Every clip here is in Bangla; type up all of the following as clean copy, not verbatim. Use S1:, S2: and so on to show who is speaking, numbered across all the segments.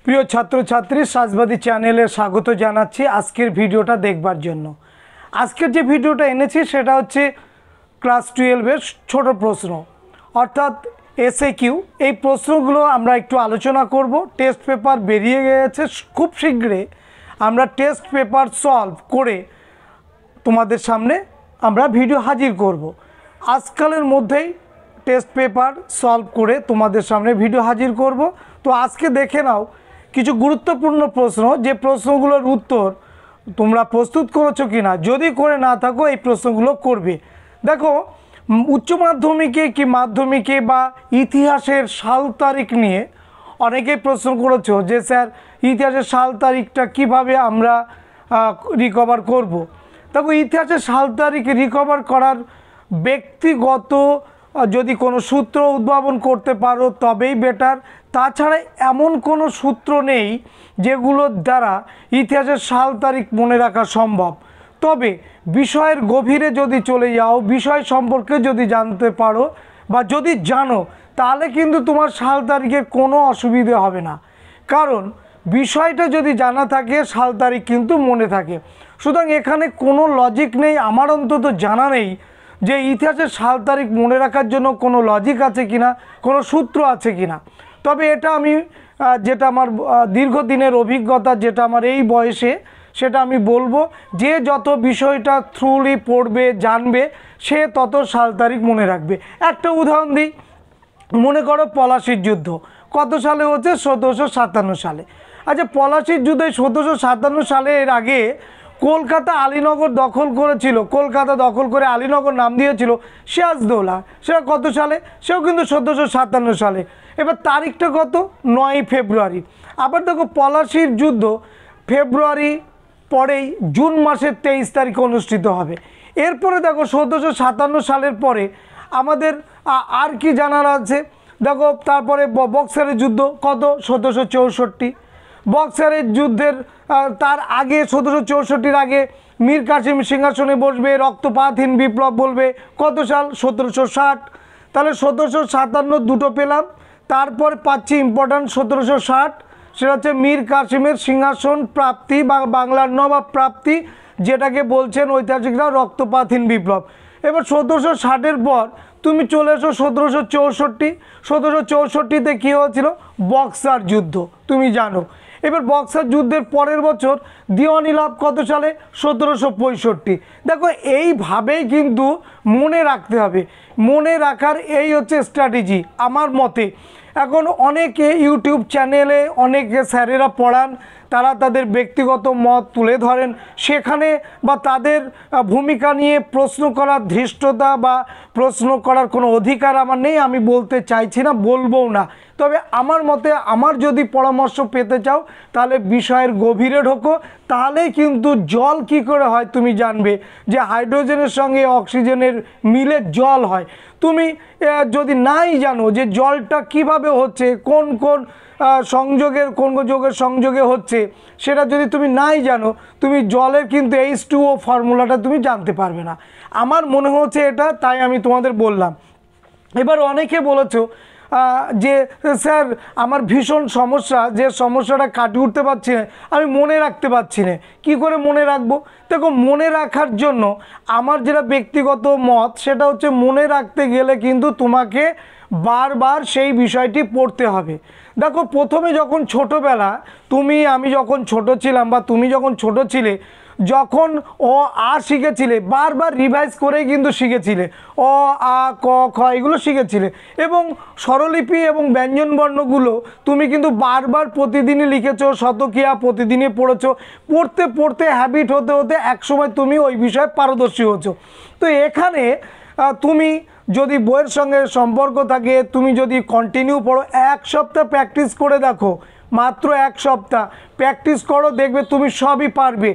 S1: প্রিয় ছাত্রছাত্রী সাজবাদী চ্যানেলে স্বাগত জানাচ্ছি আজকের ভিডিওটা দেখবার জন্য। আজকের যে ভিডিওটা এনেছি সেটা হচ্ছে ক্লাস 12 এর ছোট প্রশ্ন অর্থাৎ এসএকিউ। এই প্রশ্নগুলো আমরা একটু আলোচনা করব। টেস্ট পেপার বেরিয়ে গেছে, খুব শীঘ্রই আমরা টেস্ট পেপার সলভ করে তোমাদের সামনে আমরা ভিডিও হাজির করব। আজকালের মধ্যেই টেস্ট পেপার সলভ করে তোমাদের সামনে ভিডিও হাজির করব। তো আজকে দেখে নাও কিছু গুরুত্বপূর্ণ প্রশ্ন, যে প্রশ্নগুলোর উত্তর তোমরা প্রস্তুত করেছো কিনা। যদি করে না থাকো এই প্রশ্নগুলো করবে। দেখো, উচ্চ মাধ্যমিকে কি মাধ্যমিকে বা ইতিহাসের সাল তারিখ নিয়ে অনেকেই প্রশ্ন করেছো যে স্যার ইতিহাসের সাল তারিখটা কিভাবে আমরা রিকভার করব। দেখো, ইতিহাসের সাল তারিখ রিকভার করার ব্যক্তিগত যদি কোনো সূত্র উদ্ভাবন করতে পারো তবেই বেটার। তাছাড়া এমন কোনো সূত্র নেই যেগুলোর দ্বারা ইতিহাসের সাল তারিখ মনে রাখা সম্ভব। তবে বিষয়ের গভীরে যদি চলে যাও, বিষয় সম্পর্কে যদি জানতে পারো বা যদি জানো, তাহলে কিন্তু তোমার সাল তারিখের কোনো অসুবিধে হবে না। কারণ বিষয়টা যদি জানা থাকে সাল তারিখ কিন্তু মনে থাকে। সুতরাং এখানে কোনো লজিক নেই, আমার অন্তত জানা নেই যে ইতিহাসের সাল তারিখ মনে রাখার জন্য কোনো লজিক আছে কিনা, কোনো সূত্র আছে কিনা। তবে এটা আমি যেটা আমার দীর্ঘদিনের অভিজ্ঞতা, যেটা আমার এই বয়সে, সেটা আমি বলবো যে যত বিষয়টা থ্রুলি পড়বে জানবে সে তত সাল তারিখ মনে রাখবে। একটা উদাহরণ দিই, মনে করো পলাশির যুদ্ধ কত সালে হচ্ছে? 1757 সালে। আচ্ছা, পলাশির যুদ্ধ 1757 সালে এর আগে কলকাতা আলীনগর দখল করেছিল। কলকাতা দখল করে আলীনগর নাম দিয়েছিল সিরাজদৌল্লা। সেটা কত সালে? সেও কিন্তু 1757 সালে। এবার তারিখটা কত? 9 ফেব্রুয়ারি। আবার দেখো, পলাশির যুদ্ধ ফেব্রুয়ারি পরেই জুন মাসের 23 তারিখে অনুষ্ঠিত হবে। এরপরে দেখো 1757 সালের পরে আমাদের আর কি জানার আছে? দেখো, তারপরে বক্সারের যুদ্ধ কত? 1764। বক্সারের যুদ্ধের তার আগে 1764 আগে মীর কাসিম সিংহাসনে বসবে, রক্তপাতহীন বিপ্লব বলবে, কত সাল? 1760। তাহলে 1757 দুটো পেলাম। তারপর পাচ্ছি ইম্পর্ট্যান্ট 1760, সেটা হচ্ছে মীর কাসিমের সিংহাসন প্রাপ্তি বা বাংলার নবাব প্রাপ্তি, যেটাকে বলছেন ঐতিহাসিকরা রক্তপাতহীন বিপ্লব। এবার 1760-এর পর তুমি চলে এসো 1764। 1764-তে কী হয়েছিল? বক্সার যুদ্ধ, তুমি জানো। এবার বক্সার যুদ্ধের পরের বছর দিওয়ানি লাভ কত সালে? 1765। দেখো, এইভাবেই কিন্তু মনে রাখতে হবে। মনে রাখার এই হচ্ছে স্ট্র্যাটেজি আমার মতে। এখন অনেকে ইউটিউব চ্যানেলে অনেকে স্যারেরা পড়ান, তারা তাদের ব্যক্তিগত মত তুলে ধরেন, সেখানে বা তাদের ভূমিকা নিয়ে প্রশ্ন করার ধৃষ্টতা বা প্রশ্ন করার কোনো অধিকার আমার নেই। আমি বলতে চাইছি না, বলবও না। তবে আমার মতে, আমার যদি পরামর্শ পেতে চাও তাহলে বিষয়ের গভীরে ঢোকো, তাহলেই কিন্তু জল কি করে হয় তুমি জানবে যে হাইড্রোজেনের সঙ্গে অক্সিজেনের মিলে জল হয়। তুমি যদি নাই জানো যে জলটা কিভাবে হচ্ছে, কোন কোন সংযোগের কোন যোগের সংযোগে হচ্ছে, সেটা যদি তুমি নাই জানো, তুমি জলের কিন্তু H2O ফর্মুলাটা তুমি জানতে পারবে না। আমার মনে হচ্ছে এটা, তাই আমি তোমাদের বললাম। এবার অনেকে বলেছো যে স্যার আমার ভীষণ সমস্যা, যে সমস্যাটা কাটিয়ে উঠতে পারছি না, আমি মনে রাখতে পারছি না, কী করে মনে রাখবো? দেখো, মনে রাখার জন্য আমার যেটা ব্যক্তিগত মত, সেটা হচ্ছে মনে রাখতে গেলে কিন্তু তোমাকে বারবার সেই বিষয়টি পড়তে হবে। দেখো, প্রথমে যখন ছোটোবেলা আমি যখন ছোট ছিলাম বা তুমি যখন ছোট ছিলে, যখন শিখেছিলে বারবার রিভাইজ করেই কিন্তু শিখেছিলে। ক খ এগুলো শিখেছিলে এবং স্বরলিপি এবং ব্যঞ্জনবর্ণগুলো তুমি কিন্তু বারবার প্রতিদিনই লিখেছো, শতকিয়া প্রতিদিনই পড়েছো। পড়তে পড়তে হ্যাবিট হতে হতে একসময় তুমি ওই বিষয়ে পারদর্শী হচ্ছো। তো এখানে তুমি যদি বইয়ের সঙ্গে সম্পর্ক থাকে, তুমি যদি কন্টিনিউ পড়ো, 1 সপ্তাহ প্র্যাকটিস করে দেখো, মাত্র 1 সপ্তাহ প্র্যাকটিস করো, দেখবে তুমি সবই পারবে।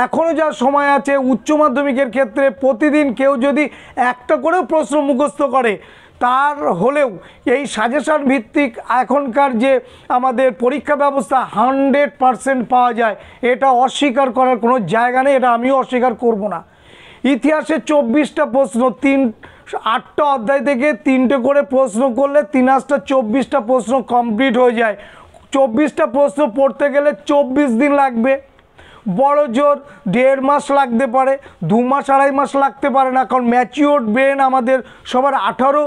S1: এখনও যা সময় আছে, উচ্চ মাধ্যমিকের ক্ষেত্রে প্রতিদিন কেউ যদি একটা করেও প্রশ্ন মুখস্থ করে, তার হলেও এই সাজেশন ভিত্তিক এখনকার যে আমাদের পরীক্ষা ব্যবস্থা 100% পাওয়া যায়, এটা অস্বীকার করার কোনো জায়গা নেই, এটা আমিও অস্বীকার করব না। ইতিহাসে 24টা প্রশ্ন, 8টা অধ্যায় থেকে 3টে করে প্রশ্ন করলে 3 × 8 = 24টা প্রশ্ন কমপ্লিট হয়ে যায়। 24টা প্রশ্ন পড়তে গেলে 24 দিন লাগবে, বড় জোর 1.5 মাস লাগতে পারে, 2 মাস 2.5 মাস লাগতে পারে না, কারণ ম্যাচিওর ব্রেন আমাদের সবার 18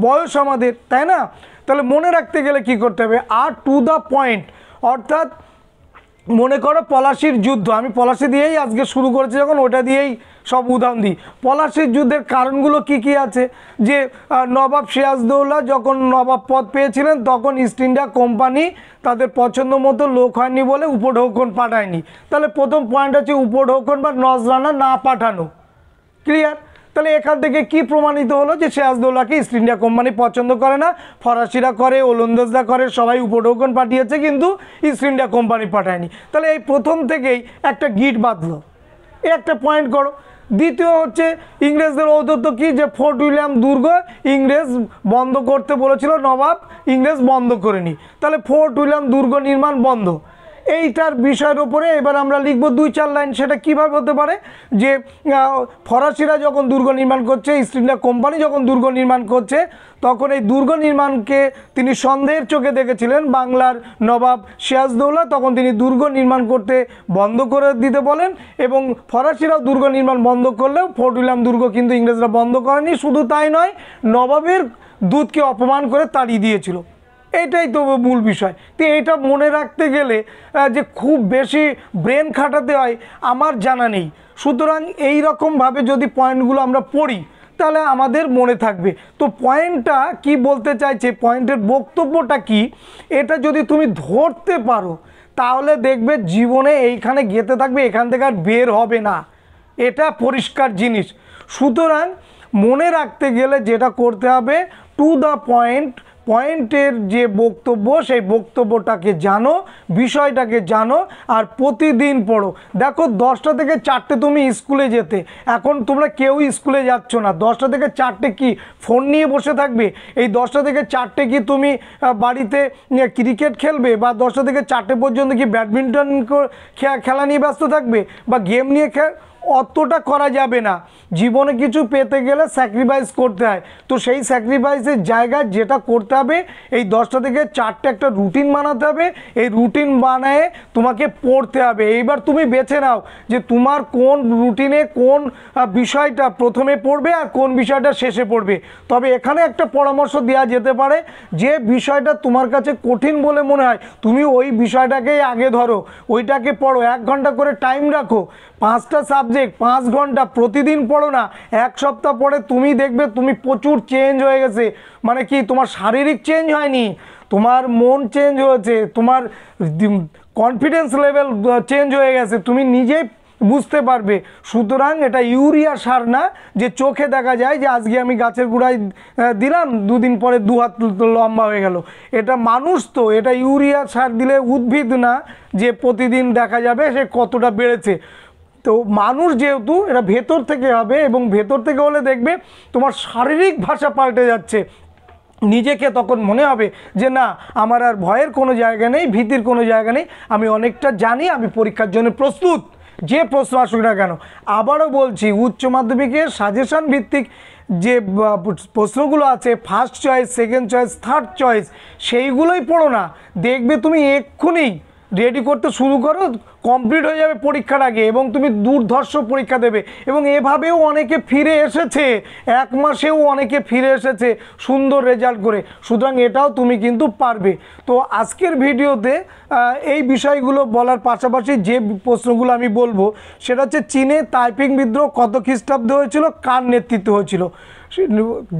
S1: বয়স আমাদের, তাই না? তাহলে মনে রাখতে গেলে কি করতে হবে, আর টু দ্য পয়েন্ট, অর্থাৎ মনে করো পলাশির যুদ্ধ, আমি পলাশি দিয়েই আজকে শুরু করেছি, যখন ওটা দিয়েই সব উদাহরণ দিই। পলাশির যুদ্ধের কারণগুলো কি কি আছে, যে নবাব সিরাজদৌল্লা যখন নবাব পদ পেয়েছিলেন তখন ইস্ট ইন্ডিয়া কোম্পানি তাদের পছন্দ মতো লোক হয়নি বলে উপঢৌকন পাঠায়নি। তাহলে প্রথম পয়েন্ট হচ্ছে উপঢৌকন বা নজরানা না পাঠানো। ক্লিয়ার? তাহলে এখান থেকে কি প্রমাণিত হলো যে সিরাজদৌল্লাকে ইস্ট ইন্ডিয়া কোম্পানি পছন্দ করে না, ফরাসিরা করে, ওলন্দাজরা করে, সবাই উপঢৌকন পাঠিয়েছে কিন্তু ইস্ট ইন্ডিয়া কোম্পানি পাঠায়নি। তাহলে এই প্রথম থেকেই একটা গিট বাঁধলো, এই একটা পয়েন্ট করো। দ্বিতীয় হচ্ছে ইংরেজদের ঔদ্ধত্য কি, যে ফোর্ট উইলিয়াম দুর্গ ইংরেজ বন্ধ করতে বলেছিল নবাব, ইংরেজ বন্ধ করেনি, তাহলে ফোর্ট উইলিয়াম দুর্গ নির্মাণ বন্ধ। এইটার বিষয়ের উপরে এবার আমরা লিখব 2-4 লাইন। সেটা কিভাবে হতে পারে, যে ফরাসিরা যখন দুর্গ নির্মাণ করছে, ইস্ট ইন্ডিয়া কোম্পানি যখন দুর্গ নির্মাণ করছে, তখন এই দুর্গ নির্মাণকে তিনি সন্দেহের চোখে দেখেছিলেন বাংলার নবাব সিরাজদৌল্লা, তখন তিনি দুর্গ নির্মাণ করতে বন্ধ করে দিতে বলেন, এবং ফরাসিরাও দুর্গ নির্মাণ বন্ধ করলেও ফোর্ট উইলিয়াম দুর্গ কিন্তু ইংরেজরা বন্ধ করেনি। শুধু তাই নয়, নবাবের দূতকে অপমান করে তাড়িয়ে দিয়েছিল। এইটাই তো মূল বিষয়। তো এটা মনে রাখতে গেলে যে খুব বেশি ব্রেন খাটাতে হয় আমার জানা নেই। সুতরাং এই রকমভাবে যদি পয়েন্টগুলো আমরা পড়ি তাহলে আমাদের মনে থাকবে। তো পয়েন্টটা কি বলতে চাইছে, পয়েন্টের বক্তব্যটা কি, এটা যদি তুমি ধরতে পারো তাহলে দেখবে জীবনে এইখানে গেঁথে থাকবে, এখান থেকে আর বের হবে না, এটা পরিষ্কার জিনিস। সুতরাং মনে রাখতে গেলে যেটা করতে হবে, টু দ্য পয়েন্ট, পয়েন্টের যে বক্তব্য সেই বক্তব্যটাকে জানো, বিষয়টাকে জানো, আর প্রতিদিন পড়ো। দেখো 10টা থেকে 4টে তুমি স্কুলে যেতে, এখন তোমরা কেউ স্কুলে যাচ্ছ না, 10টা থেকে 4টে কি ফোন নিয়ে বসে থাকবে? এই 10টা থেকে 4টে কি তুমি বাড়িতে ক্রিকেট খেলবে, বা 10টা থেকে 4টে পর্যন্ত কি ব্যাডমিন্টন খেলা নিয়ে ব্যস্ত থাকবে, বা গেম নিয়ে অতটা করা যাবে না। জীবনে কিছু পেতে গেলে স্যাক্রিফাইস করতে হয়। তো সেই স্যাক্রিফাইসের জায়গায় যেটা করতে হবে, এই 10টা থেকে 4টে একটা রুটিন বানাতে হবে, এই রুটিন বানায় তোমাকে পড়তে হবে। এইবার তুমি বেছে নাও যে তোমার কোন রুটিনে কোন বিষয়টা প্রথমে পড়বে আর কোন বিষয়টা শেষে পড়বে। তবে এখানে একটা পরামর্শ দেওয়া যেতে পারে, যে বিষয়টা তোমার কাছে কঠিন বলে মনে হয় তুমি ওই বিষয়টাকেই আগে ধরো, ওইটাকে পড়ো, 1 ঘন্টা করে টাইম রাখো, 5টা সাবজেক্ট 5 ঘন্টা প্রতিদিন পড়ো না। 1 সপ্তাহ পরে তুমি দেখবে তুমি প্রচুর চেঞ্জ হয়ে গেছে। মানে কি, তোমার শারীরিক চেঞ্জ হয়নি, তোমার মন চেঞ্জ হয়েছে, তোমার কনফিডেন্স লেভেল চেঞ্জ হয়ে গেছে, তুমি নিজেই বুঝতে পারবে। সুতরাং এটা ইউরিয়া সার না যে চোখে দেখা যায় যে আজকে আমি গাছের গোড়ায় দিলাম 2 দিন পরে 2 হাত লম্বা হয়ে গেল। এটা মানুষ, তো এটা ইউরিয়া সার দিলে উদ্ভিদ না যে প্রতিদিন দেখা যাবে সে কতটা বেড়েছে। তো মানুষ যেহেতু এটা ভেতর থেকে হবে, এবং ভেতর থেকে হলে দেখবে তোমার শারীরিক ভাষা পাল্টে যাচ্ছে। নিজেকে তখন মনে হবে যে না, আমার আর ভয়ের কোনো জায়গা নেই, ভীতির কোনো জায়গা নেই, আমি অনেকটা জানি, আমি পরীক্ষার জন্য প্রস্তুত, যে প্রশ্ন আসুক না কেন। আবারও বলছি, উচ্চ মাধ্যমিকের সাজেশন ভিত্তিক যে প্রশ্নগুলো আছে, first choice, second choice, third choice, সেইগুলোই পড়ো না, দেখবে তুমি এক্ষুনি রেডি করতে শুরু করো, কমপ্লিট হয়ে যাবে পরীক্ষার আগে, এবং তুমি দুর্ধর্ষ পরীক্ষা দেবে। এবং এভাবেও অনেকে ফিরে এসেছে, 1 মাসেও অনেকে ফিরে এসেছে সুন্দর রেজাল্ট করে। সুতরাং এটাও তুমি কিন্তু পারবে। তো আজকের ভিডিওতে এই বিষয়গুলো বলার পাশাপাশি যে প্রশ্নগুলো আমি বলবো সেটা হচ্ছে, চীনে তাইপিং বিদ্রোহ কত খ্রিস্টাব্দে হয়েছিল, কার নেতৃত্বে হয়েছিল?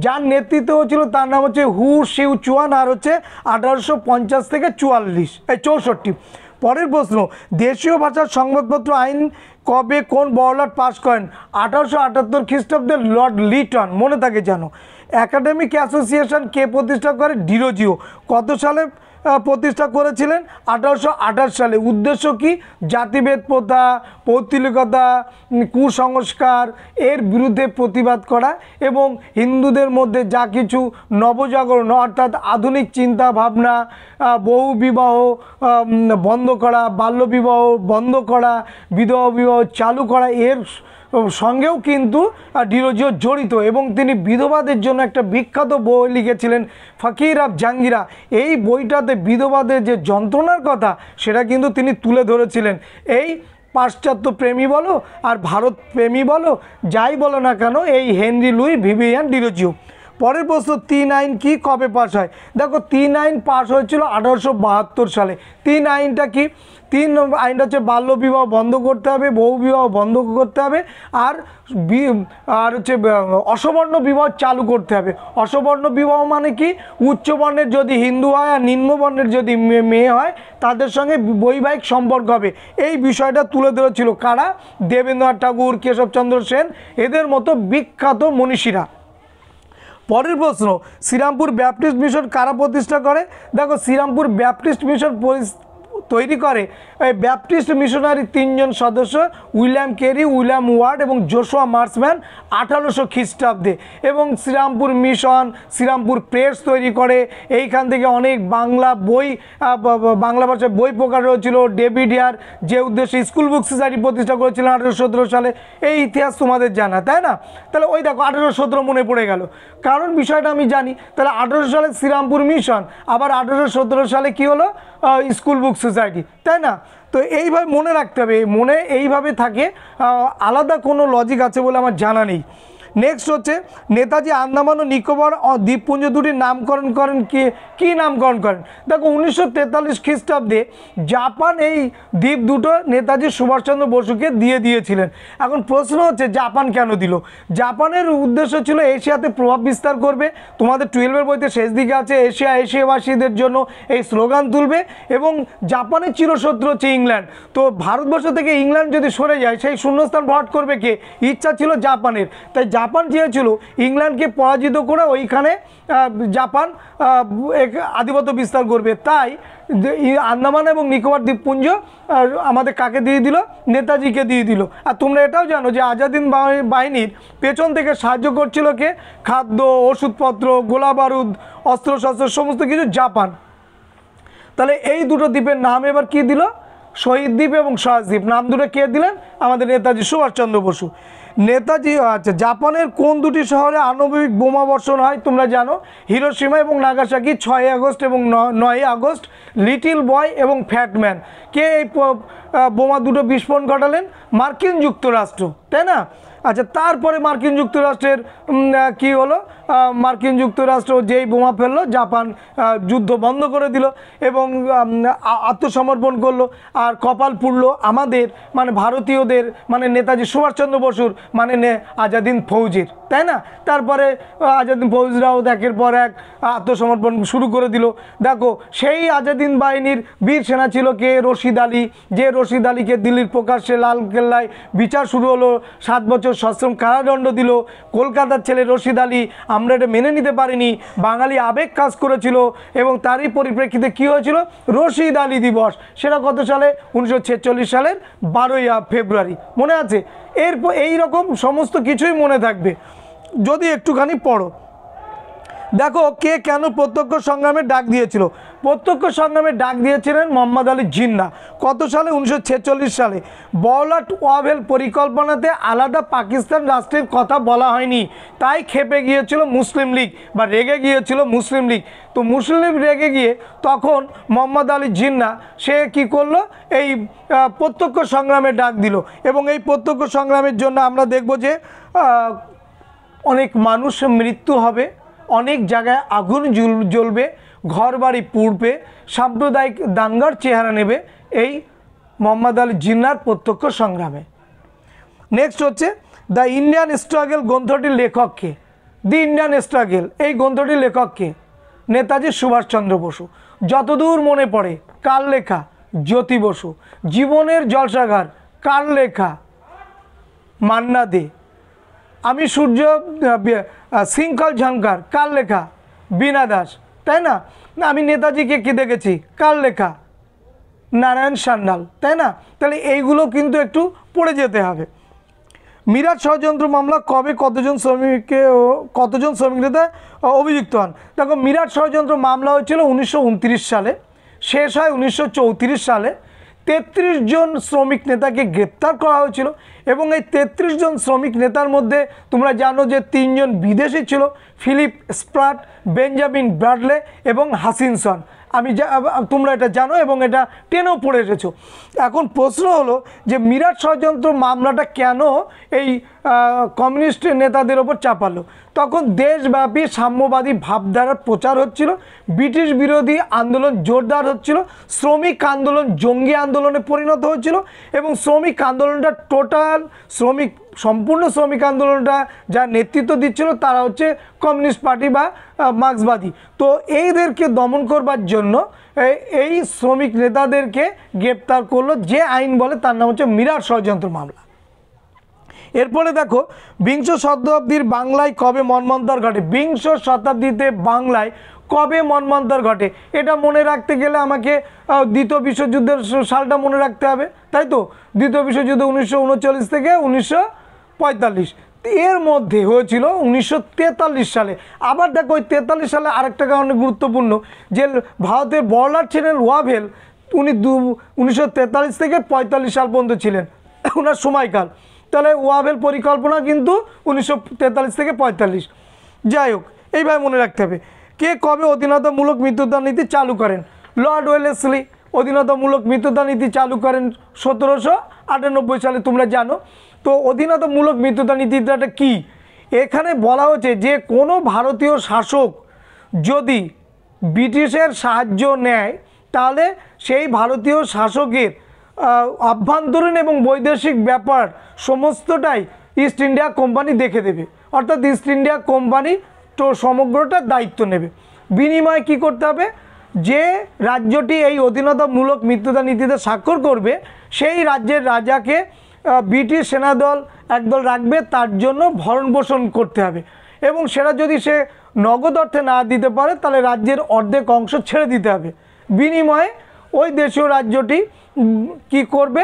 S1: যার নেতৃত্বে হয়েছিল তার নাম হচ্ছে হু শিউ চুয়ান, আর হচ্ছে 1850 থেকে 64। পরের প্রশ্ন, দেশীয় ভাষার সংবাদপত্র আইন কবে কোন বড়লাট পাশ করেন? 1878 খ্রিস্টাব্দে লর্ড লিটন, মনে থাকে জানো। একাডেমিক অ্যাসোসিয়েশন কে প্রতিষ্ঠা করে? ডিরোজিও। কত সালে প্রতিষ্ঠা করেছিলেন? 1828 সালে। উদ্দেশ্য কি? জাতিভেদ প্রথা, পৌত্তলিকতা, কুসংস্কার এর বিরুদ্ধে প্রতিবাদ করা, এবং হিন্দুদের মধ্যে যা কিছু নবজাগরণ অর্থাৎ আধুনিক চিন্তা ভাবনা, বহু বিবাহ বন্ধ করা, বাল্যবিবাহ বন্ধ করা, বিধবা বিবাহ চালু করা, এর সঙ্গেও কিন্তু ডিরোজিও জড়িত এবং তিনি বিধবাদের জন্য একটা বিখ্যাত বই লিখেছিলেন ফকির অফ জাঙ্গিরা। এই বইটাতে বিধবাদের যে যন্ত্রণার কথা সেটা কিন্তু তিনি তুলে ধরেছিলেন। এই পাশ্চাত্য প্রেমী বলো আর ভারত প্রেমী বলো, যাই বলো না কেন, এই হেনরি লুই ভিভিয়ান ডিরোজিও। পরের প্রশ্ন, 3 আইন কি, কবে পাস হয়? দেখো 3 আইন পাস হয়েছিল 1872 সালে। 3 আইনটা কি? 3 আইনটা হচ্ছে বাল্যবিবাহ বন্ধ করতে হবে, বহু বিবাহ বন্ধ করতে হবে, আর হচ্ছে অসবর্ণ বিবাহ চালু করতে হবে। অসবর্ণ বিবাহ মানে কি? উচ্চবর্ণের যদি হিন্দু হয় আর নিম্নবর্ণের যদি মেয়ে হয় তাদের সঙ্গে বৈবাহিক সম্পর্ক হবে। এই বিষয়টা তুলে ধরেছিল কারা? দেবেন্দ্রনাথ ঠাকুর, কেশবচন্দ্র সেন, এদের মতো বিখ্যাত মনীষীরা। পরের প্রশ্ন, শ্রীরামপুর ব্যাপটিস্ট মিশন কারা প্রতিষ্ঠা করে? দেখো শ্রীরামপুর ব্যাপটিস্ট মিশন তৈরি করে এই ব্যাপটিস্ট মিশনারি 3 জন সদস্য, উইলিয়াম কেরি, উইলিয়াম ওয়ার্ড এবং জোশুয়া মার্সম্যান 1800 খ্রিস্টাব্দে। এবং শ্রীরামপুর মিশন, শ্রীরামপুর প্রেস তৈরি করে। এইখান থেকে অনেক বাংলা বই, বাংলা ভাষায় বই প্রকাশ হয়েছিল। ডেভিড ইয়ার যে উদ্দেশ্যে স্কুল বুক সোসাইটি প্রতিষ্ঠা করেছিলেন 1817 সালে। এই ইতিহাস তোমাদের জানা, তাই না? তাহলে ওই দেখো 1817 মনে পড়ে গেল, কারণ বিষয়টা আমি জানি। তাহলে 1800 সালে শ্রীরামপুর মিশন, আবার 1817 সালে কি হলো? স্কুল বুক সোসাইটি, তাই না? তো এইভাবে মনে রাখতে হবে, মনে এইভাবে থাকে, আলাদা কোনো লজিক আছে বলে আমার জানা নেই। নেক্সট হচ্ছে, নেতাজি আন্দামান ও নিকোবর দ্বীপপুঞ্জ দুটির নামকরণ করেন কি নামকরণ করেন? দেখো 1943 খ্রিস্টাব্দে জাপান এই দ্বীপ দুটো নেতাজি সুভাষচন্দ্র বসুকে দিয়েছিলেন। এখন প্রশ্ন হচ্ছে জাপান কেন দিল? জাপানের উদ্দেশ্য ছিল এশিয়াতে প্রভাব বিস্তার করবে। তোমাদের 12-এর বইতে শেষ দিকে আছে এশিয়াবাসীদের জন্য এই স্লোগান তুলবে। এবং জাপানের চিরশত্রু হচ্ছে ইংল্যান্ড। তো ভারতবর্ষ থেকে ইংল্যান্ড যদি সরে যায় সেই শূন্যস্থান ভরাট করবে কে? ইচ্ছা ছিল জাপানের। তাই জাপান চেয়েছিল ইংল্যান্ডকে পরাজিত করে ওইখানে জাপান আধিপত্য বিস্তার করবে। তাই আন্দামান এবং নিকোবর দ্বীপপুঞ্জ আমাদের কাকে দিয়ে দিল? নেতাজিকে দিয়ে দিল। আর তোমরা এটাও জানো যে আজাদিন বাহিনীর পেছন থেকে সাহায্য করছিল কে? খাদ্য, ওষুধপত্র, গোলা বারুদ, অস্ত্রশস্ত্র সমস্ত কিছু জাপান। তাহলে এই দুটো দ্বীপের নাম এবার কি দিল? শহীদ দ্বীপ এবং সরাজ দ্বীপ। নাম দুটো কে দিলেন? আমাদের নেতাজি সুভাষচন্দ্র বসু। নেতাজি আচ্ছা, জাপানের কোন দুটি শহরে আণবিক বোমা বর্ষণ হয় তোমরা জানো? হিরোশিমা এবং নাগাসাকি 6 আগস্ট এবং 9 আগস্ট। লিটল বয় এবং ফ্যাটম্যান। কে এই বোমা দুটো বিস্ফোরণ ঘটালেন? মার্কিন যুক্তরাষ্ট্র, তাই না? আচ্ছা, তারপরে মার্কিন যুক্তরাষ্ট্রের কি হলো? মার্কিন যুক্তরাষ্ট্র যেই বোমা ফেললো, জাপান যুদ্ধ বন্ধ করে দিল এবং আত্মসমর্পণ করলো। আর কপাল পুড়লো আমাদের, মানে ভারতীয়দের, মানে নেতাজি সুভাষচন্দ্র বসুর, মানে আজাদিন ফৌজির, তাই না? তারপরে আজাদিন ফৌজরাও একের পর এক আত্মসমর্পণ শুরু করে দিল। দেখো সেই আজাদিন বাহিনীর বীর সেনা ছিল কে? রশিদ আলী। যে রশিদ আলীকে দিল্লির প্রকাশ্যে লালকেল্লায় বিচার শুরু হলো, 7 বছর সশ্রম কারাদণ্ড দিল। কলকাতার ছেলে রশিদ আলী, আমরা এটা মেনে নিতে পারিনি, বাঙালি আবেগ কাজ করেছিল এবং তারই পরিপ্রেক্ষিতে কি হয়েছিল? রশিদ আলী দিবস। সেটা কত সালে? 1946 সালের 12ই ফেব্রুয়ারি। মনে আছে? এরপর এই রকম সমস্ত কিছুই মনে থাকবে যদি একটুখানি পড়ো। দেখো কে কেন প্রত্যক্ষ সংগ্রামের ডাক দিয়েছিল? প্রত্যক্ষ সংগ্রামের ডাক দিয়েছিলেন মোহাম্মদ আলী জিন্নাহ। কত সালে? 1946 সালে। বওলাট ওয়াভেল পরিকল্পনাতে আলাদা পাকিস্তান রাষ্ট্রের কথা বলা হয়নি, তাই খেপে গিয়েছিল মুসলিম লীগ বা রেগে গিয়েছিল মুসলিম লীগ। তো মুসলিম লীগ রেগে গিয়ে তখন মোহাম্মদ আলী জিন্নাহ সে কি করলো? এই প্রত্যক্ষ সংগ্রামের ডাক দিল। এবং এই প্রত্যক্ষ সংগ্রামের জন্য আমরা দেখব যে অনেক মানুষ মৃত্যু হবে, অনেক জায়গায় আগুন জ্বলবে, ঘর বাড়ি পুড়বে, সাম্প্রদায়িক দাঙ্গার চেহারা নেবে এই মোহাম্মদ আলী জিন্নাহর প্রত্যক্ষ সংগ্রামে। নেক্সট হচ্ছে দ্য ইন্ডিয়ান স্ট্রাগল গ্রন্থটির লেখককে? দি ইন্ডিয়ান স্ট্রাগল এই গ্রন্থটির লেখককে? নেতাজি সুভাষচন্দ্র বসু। যতদূর মনে পড়ে কার লেখা? জ্যোতি বসু। জীবনের জলসাঘর কার লেখা? মান্না দে। আমি সূর্য শৃঙ্খল ঝঙ্কার কার লেখা? বীণা দাস, তাই না? আমি নেতাজিকে কি দেখেছি কার লেখা? নারায়ণ সান্যাল, তাই না? তাহলে এইগুলো কিন্তু একটু পড়ে যেতে হবে। মিরাট ষড়যন্ত্র মামলা কবে কতজন শ্রমিক নেতা অভিযুক্ত হন? দেখো মিরাট ষড়যন্ত্র মামলা হয়েছিল 1929 সালে, শেষ হয় 1934 সালে। 33 জন শ্রমিক নেতাকে গ্রেপ্তার করা হয়েছিল এবং এই 33 জন শ্রমিক নেতার মধ্যে তোমরা জানো যে 3 জন বিদেশি ছিল, ফিলিপ স্প্রাট, বেঞ্জামিন ব্র্যাডলে এবং হাসিনসন। তোমরা এটা জানো এবং এটা টেনেও পড়ে এসেছো। এখন প্রশ্ন হলো যে মিরাট ষড়যন্ত্র মামলাটা কেন এই কমিউনিস্ট নেতাদের ওপর চাপালো? তখন দেশব্যাপী সাম্যবাদী ভাবধারার প্রচার হচ্ছিল, ব্রিটিশ বিরোধী আন্দোলন জোরদার হচ্ছিল, শ্রমিক আন্দোলন জঙ্গি আন্দোলনে পরিণত হচ্ছিল এবং শ্রমিক আন্দোলনটা সম্পূর্ণ শ্রমিক আন্দোলনটা যা নেতৃত্ব দিচ্ছিল তারা হচ্ছে কমিউনিস্ট পার্টি বা মার্ক্সবাদী। তো এইদেরকে দমন করবার জন্য এই শ্রমিক নেতাদেরকে গ্রেপ্তার করলো, যে আইন বলে তার নাম হচ্ছে মিরাট ষড়যন্ত্র মামলা। এরপরে দেখো বিংশ শতাব্দীর বাংলায় কবে মন্বন্তর ঘটে। বিংশ শতাব্দীতে বাংলায় কবে মন্বন্তর ঘটে এটা মনে রাখতে গেলে আমাকে দ্বিতীয় বিশ্বযুদ্ধের সালটা মনে রাখতে হবে, তাই তো? দ্বিতীয় বিশ্বযুদ্ধ 1939 থেকে 1945, এর মধ্যে হয়েছিল 1943 সালে। আবার দেখো ওই 43 সালে আরেকটা কারণে গুরুত্বপূর্ণ, যে ভারতের বড়লাট ছিলেন ওয়াভেল, উনি 1943 থেকে 45 সাল পর্যন্ত ছিলেন ওনার সময়কাল। তাহলে ওয়াভেল পরিকল্পনা কিন্তু 1943 থেকে 45। যাই হোক, এইভাবে মনে রাখতে হবে। কে কবে অধীনতামূলক মৃত্যুদণ্ড নীতি চালু করেন? লর্ড ওয়েলেসলি অধীনতামূলক মৃত্যুদণ্ড নীতি চালু করেন 1798 সালে, তোমরা জানো। তো অধীনতামূলক মৃত্যুদণ্ড নীতিটা কি? এখানে বলা হচ্ছে যে কোনো ভারতীয় শাসক যদি ব্রিটিশের সাহায্য নেয় তাহলে সেই ভারতীয় শাসকের আভ্যন্তরীণ এবং বৈদেশিক ব্যাপার সমস্তটাই ইস্ট ইন্ডিয়া কোম্পানি দেখে দেবে, অর্থাৎ ইস্ট ইন্ডিয়া কোম্পানি তো সমগ্রটার দায়িত্ব নেবে। বিনিময়ে কি করতে হবে? যে রাজ্যটি এই অধীনতামূলক মৃত্যুদণ্ড নীতিতে স্বাক্ষর করবে সেই রাজ্যের রাজাকে ব্রিটিশ সেনাদল একদল রাখবে, তার জন্য ভরণ পোষণ করতে হবে এবং সেটা যদি সে নগদ অর্থে না দিতে পারে তাহলে রাজ্যের অর্ধেক অংশ ছেড়ে দিতে হবে। বিনিময়ে ওই দেশীয় রাজ্যটি কি করবে?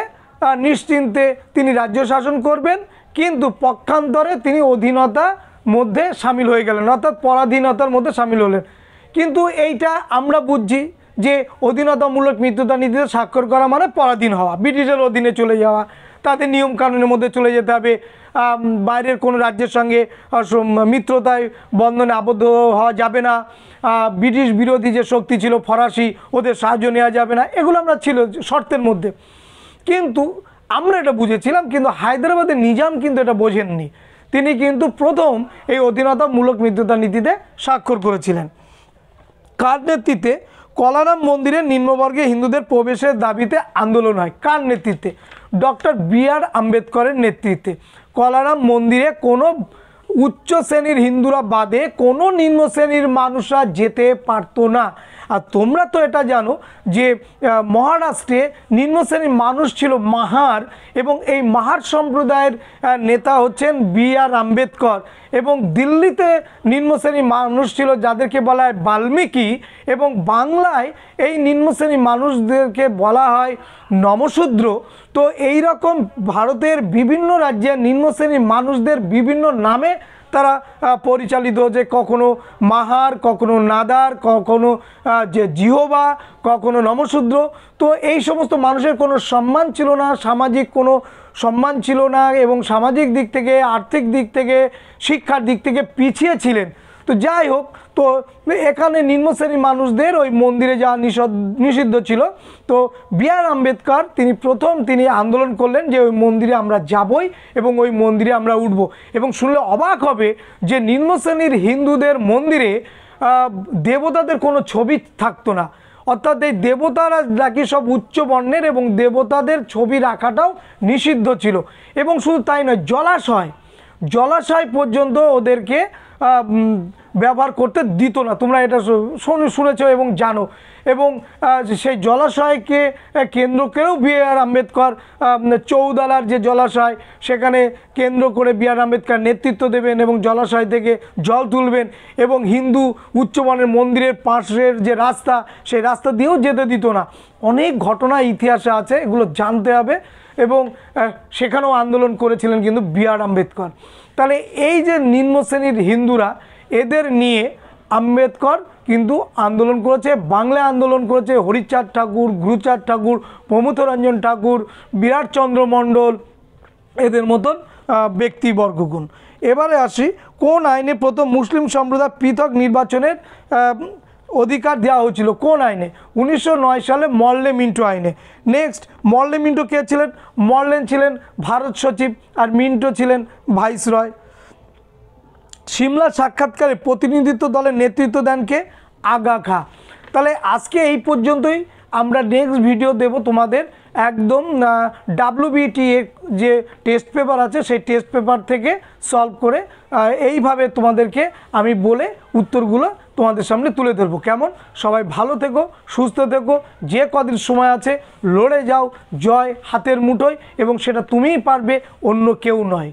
S1: নিশ্চিন্তে তিনি রাজ্য শাসন করবেন, কিন্তু পক্ষান্তরে তিনি অধীনতার মধ্যে সামিল হয়ে গেলেন, অর্থাৎ পরাধীনতার মধ্যে সামিল হলেন। কিন্তু এইটা আমরা বুঝছি যে অধীনতামূলক মৃত্যুদণ্ড নীতিতে স্বাক্ষর করা মানে পরাধীন হওয়া, ব্রিটিশের অধীনে চলে যাওয়া, তাদের নিয়ম কানুনের মধ্যে চলে যেতে হবে, বাইরের কোনো রাজ্যের সঙ্গে মিত্রতায় বন্ধনে আবদ্ধ হওয়া যাবে না, ব্রিটিশ বিরোধী যে শক্তি ছিল ফরাসি ওদের সাহায্য নেওয়া যাবে না, এগুলো আমরা ছিল শর্তের মধ্যে। কিন্তু আমরা এটা বুঝেছিলাম, কিন্তু হায়দ্রাবাদের নিজাম কিন্তু এটা বোঝেননি। তিনি কিন্তু প্রথম এই অধীনতামূলক মৃত্যুদণ্ড নীতিতে স্বাক্ষর করেছিলেন। কার নেতৃত্বে কলারাম মন্দিরে নিম্নবর্গে হিন্দুদের প্রবেশের দাবিতে আন্দোলন হয়? কার নেতৃত্বে? Doctor B.R.. আম্বেদকরের নেতৃত্বে। কলারাম মন্দিরে কোনো উচ্চ শ্রেণীর হিন্দুরা বাদে কোনো নিম্ন শ্রেণীর মানুষরা যেতে পারতো না। আর তোমরা তো এটা জানো যে মহারাষ্ট্রে নিম্ন শ্রেণীর মানুষ ছিল মাহার, এবং এই মাহার সম্প্রদায়ের নেতা হচ্ছেন বি.আর. আম্বেদকর, এবং দিল্লিতে নিম্ন শ্রেণীর মানুষ ছিল যাদেরকে বলা হয় বাল্মীকি, এবং বাংলায় এই নিম্ন শ্রেণীর মানুষদেরকে বলা হয় নমশূদ্র। তো এই রকম ভারতের বিভিন্ন রাজ্যের নিম্ন শ্রেণীর মানুষদের বিভিন্ন নামে তারা পরিচালিত হচ্ছে, কখনো মাহার, কখনো নাদার, কখনো যে জিহোবা, কখনো নমশূদ্র। তো এই সমস্ত মানুষের কোনো সম্মান ছিল না, সামাজিক কোনো সম্মান ছিল না, এবং সামাজিক দিক থেকে, আর্থিক দিক থেকে, শিক্ষার দিক থেকে পিছিয়ে ছিলেন। তো যাই হোক, তো এখানে নিম্ন শ্রেণীর মানুষদের ওই মন্দিরে যাওয়া নিষিদ্ধ ছিল। তো বি.আর. আম্বেদকর তিনি আন্দোলন করলেন যে ওই মন্দিরে আমরা যাবই এবং ওই মন্দিরে আমরা উঠব। এবং শুনলে অবাক হবে যে নিম্ন শ্রেণীর হিন্দুদের মন্দিরে দেবতাদের কোনো ছবি থাকতো না, অর্থাৎ এই দেবতারা নাকি সব উচ্চ বর্ণের এবং দেবতাদের ছবি রাখাটাও নিষিদ্ধ ছিল। এবং শুধু তাই নয়, জলাশয় পর্যন্ত ওদেরকে ব্যবহার করতে দিত না। তোমরা এটা শুনেছ এবং জানো। এবং সেই জলাশয়কে কেন্দ্র করেও বি.আর. আম্বেদকর চৌদালার যে জলাশয় সেখানে কেন্দ্র করে বি.আর. আম্বেদকর নেতৃত্ব দেবেন এবং জলাশয় থেকে জল তুলবেন, এবং হিন্দু উচ্চমানের মন্দিরের পাশের যে রাস্তা সেই রাস্তা দিয়েও যেতে দিত না। অনেক ঘটনা ইতিহাসে আছে, এগুলো জানতে হবে। এবং সেখানেও আন্দোলন করেছিলেন কিন্তু বি.আর. আম্বেদকর। তাহলে এই যে নিম্ন শ্রেণীর হিন্দুরা, এদের নিয়ে আম্বেদকর কিন্তু আন্দোলন করেছে। বাংলায় আন্দোলন করেছে হরিচাঁদ ঠাকুর, গুরুচাঁদ ঠাকুর, প্রমথরঞ্জন ঠাকুর, বিরাটচন্দ্র মণ্ডল, এদের মতন ব্যক্তিবর্গগুণ। এবারে আসি, কোন আইনে প্রথম মুসলিম সম্প্রদায় পৃথক নির্বাচনের অধিকার দেওয়া হয়েছিল? কোন আইনে? 1909 সালে মর্লে মিন্টো আইনে। নেক্সট, মর্লে মিন্টো কে ছিলেন? মর্লেন ছিলেন ভারত সচিব আর মিন্টো ছিলেন ভাইসরয়। সিমলা সাক্ষাৎকারে প্রতিনিধিত্ব দলের নেতৃত্ব দেন কে? আগা খা। তাহলে আজকে এই পর্যন্তই। আমরা নেক্সট ভিডিও দেব তোমাদের একদম WBT এর যে টেস্ট পেপার আছে সেই টেস্ট পেপার থেকে সলভ করে এইভাবে তোমাদেরকে আমি বলে উত্তরগুলো তোমাদের সামনে তুলে ধরবো। কেমন? সবাই ভালো থেকো, সুস্থ থেকো, যে কদিন সময় আছে লড়ে যাও, জয় হাতের মুঠোয়, এবং সেটা তুমিই পারবে, অন্য কেউ নয়।